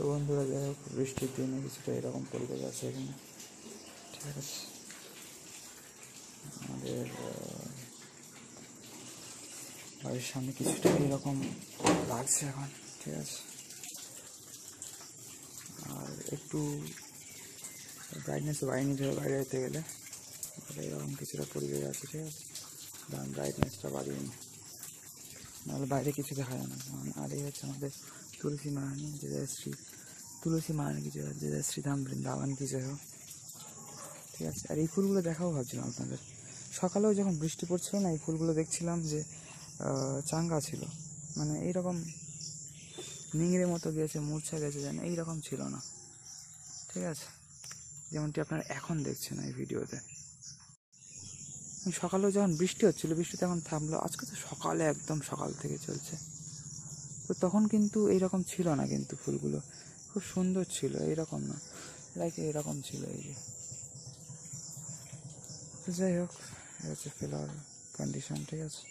তো বন্ধুরা, যাই হোক, বৃষ্টির দিনে কিছুটা এরকম পরিবেশ আছে এখানে। ঠিক আছে, আমাদের বাড়ির সামনে কিছুটা এরকম লাগছে এখন। ঠিক আছে, আর একটু ব্রাইটনেস বাড়িয়ে নিতে হবে বাইরে যেতে গেলে, এরকম কিছুটা পরিবেশ আছে। ঠিক আছে, ব্রাইটনেসটা বাড়িয়ে নিই, নাহলে বাইরে কিছু দেখা যায় না। আর এই হচ্ছে আমাদের तुलसी महारानी जय श्री तुलसी महारानी की जय श्री धाम বৃন্দাবন की जय हो। ঠিক আছে, আর এই ফুলগুলো দেখাও ভাবছিলাম আপনাদের। সকালেও যখন বৃষ্টি পড়ছিল না, এই ফুলগুলো দেখছিলাম যে চাঙ্গা ছিল, মানে এইরকম নিংড়ে মতো গেছে, মূর্ছা গেছে, যেন এইরকম ছিল না। ঠিক আছে, যেমনটি আপনারা এখন দেখছেন এই ভিডিওতে। সকালেও যখন বৃষ্টি হচ্ছিল, বৃষ্টিতে এখন থামলো। আজকে তো সকালে একদম সকাল থেকে চলছে, তো তখন কিন্তু এইরকম ছিল না, কিন্তু ফুলগুলো খুব সুন্দর ছিল, এইরকম না, লাইক এরকম ছিল। এই যে, যাই হোক, হচ্ছে ফিলহাল কন্ডিশন। ঠিক আছে,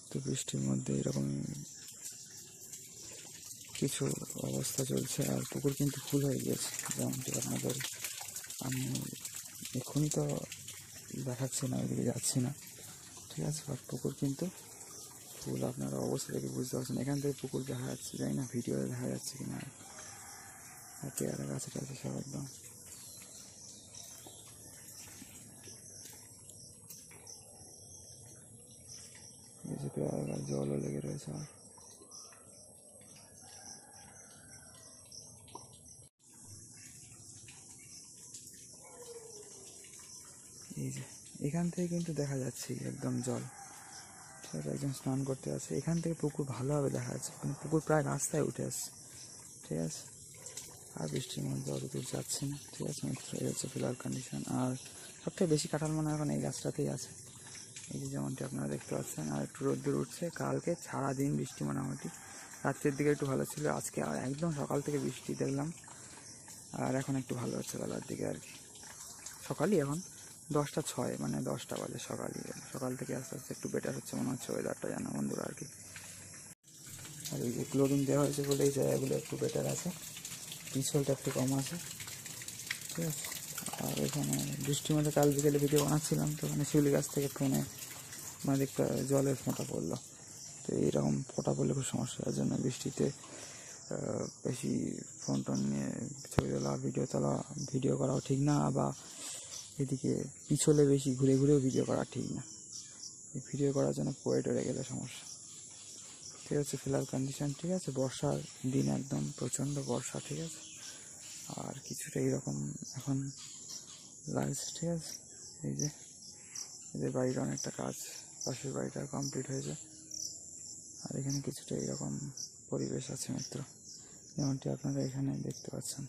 তো বৃষ্টির মধ্যে এরকম কিছু অবস্থা চলছে। আর পুকুর কিন্তু ফুল হয়ে গিয়েছে, যেমনটি আপনাদের আমি এক্ষুনি তো দেখাচ্ছি না, ওইদিকে যাচ্ছি না। ঠিক আছে, বাট পুকুর কিন্তু ফুল, আপনারা অবস্থা দেখে বুঝতে পারছেন। এখান থেকে পুকুর দেখা যাচ্ছে, জানি না ভিডিওতে দেখা যাচ্ছে কিনা। আর পেয়ারা গাছে টাছে সব একদম এই যে পেয়ারা গাছ জলও লেগে রয়েছে। আর এই যে এখান থেকে কিন্তু দেখা যাচ্ছে একদম জল। ঠিক আছে, একজন স্নান করতে আছে, এখান থেকে পুকুর ভালোভাবে দেখা যাচ্ছে, মানে পুকুর প্রায় রাস্তায় উঠে আসছে। ঠিক আছে, আর বৃষ্টির মধ্যে অত দূর যাচ্ছে না। ঠিক আছে, এই হচ্ছে ফিলহাল কন্ডিশন। আর সবথেকে বেশি কাঁঠাল মনে এখন এই গাছটাতেই আছে, এই যে যেমনটি আপনারা দেখতে পাচ্ছেন। আর একটু রোদ্দুর উঠছে, কালকে সারাদিন বৃষ্টি, মোটামুটি রাত্রের দিকে একটু ভালো ছিল, আজকে আর একদম সকাল থেকে বৃষ্টি দেখলাম। আর এখন একটু ভালো হচ্ছে বেলার দিকে আর কি। সকালই এখন 10টা 6, মানে 10টা বাজে সকালই। সকাল থেকে আস্তে আস্তে একটু বেটার হচ্ছে মনে হচ্ছে ওয়েদারটা, যেন বন্ধুরা আর কি। আর এই যে ক্লোরিন দেওয়া হয়েছে বলে এই জায়গাগুলো একটু বেটার আছে, পিছলটা একটু কম আছে। ঠিক আছে, আর এখানে বৃষ্টির মধ্যে কাল বিকেলে ভিডিও বানাচ্ছিলাম, তো ওখানে শিউলি গাছ থেকে ফোনে মানে দেখতে জলের ফোঁটা পড়লো। তো এইরকম ফোঁটা পড়লে খুব সমস্যা, যার জন্য বৃষ্টিতে বেশি ফোন টোন নিয়ে ছবি তোলা, ভিডিও করাও ঠিক না, বা এদিকে পিছলে বেশি ঘুরে ঘুরেও ভিডিও করা ঠিক না। এই ভিডিও করার জন্য পড়ে টরে গেলে সমস্যা। ঠিক আছে, ফিলহাল কন্ডিশন। ঠিক আছে, বর্ষার দিন, একদম প্রচণ্ড বর্ষা। ঠিক আছে, আর কিছুটা এইরকম এখন লাগছে। ঠিক আছে, এই যে এদের বাড়ির অনেকটা কাজ, পাশের বাড়িটা কমপ্লিট হয়েছে। আর এখানে কিছুটা এইরকম পরিবেশ আছে মিত্র, যেমনটি আপনারা এখানে দেখতে পাচ্ছেন।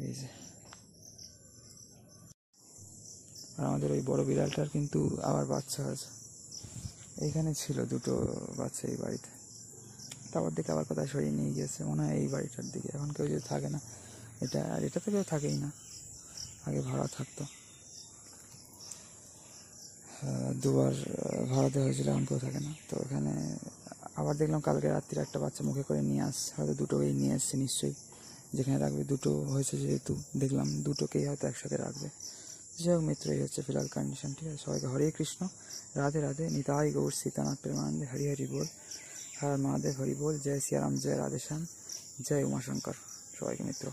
এই যে, আর আমাদের ওই বড় বিড়ালটার কিন্তু আবার বাচ্চা আছে, এইখানে ছিল দুটো বাচ্চা এই বাড়িতে। তারপর দিকে আবার কোথায় সরিয়ে নিয়ে গিয়েছে, মনে হয় এই বাড়িটার দিকে। এখন কেউ যদি থাকে না, আর এটা তো কেউ থাকেই না, আগে ভাড়া থাকতো, দুবার ভাড়া দেওয়া হয়েছিল, এখন কেউ থাকে না। তো এখানে আবার দেখলাম কালকে রাত্রির একটা বাচ্চা মুখে করে নিয়ে আসছে, হয়তো দুটোকেই নিয়ে এসছে নিশ্চয়ই, যেখানে রাখবে। দুটো হয়েছে যেহেতু দেখলাম, দুটোকেই হয়তো একসাথে রাখবে। যাই হোক মিত্র, এই হচ্ছে ফিলহাল কন্ডিশন। ঠিক আছে, সবাইকে হরে কৃষ্ণ, রাধে রাধে, নিতাই গৌর সীতানাথ প্রেমানন্দে, হরি হরি বল, হর মহাদেব হরি বল, জয় সিয়ারাম, জয় রাধেশ্যাম, জয় উমাশঙ্কর। সবাইকে মিত্র।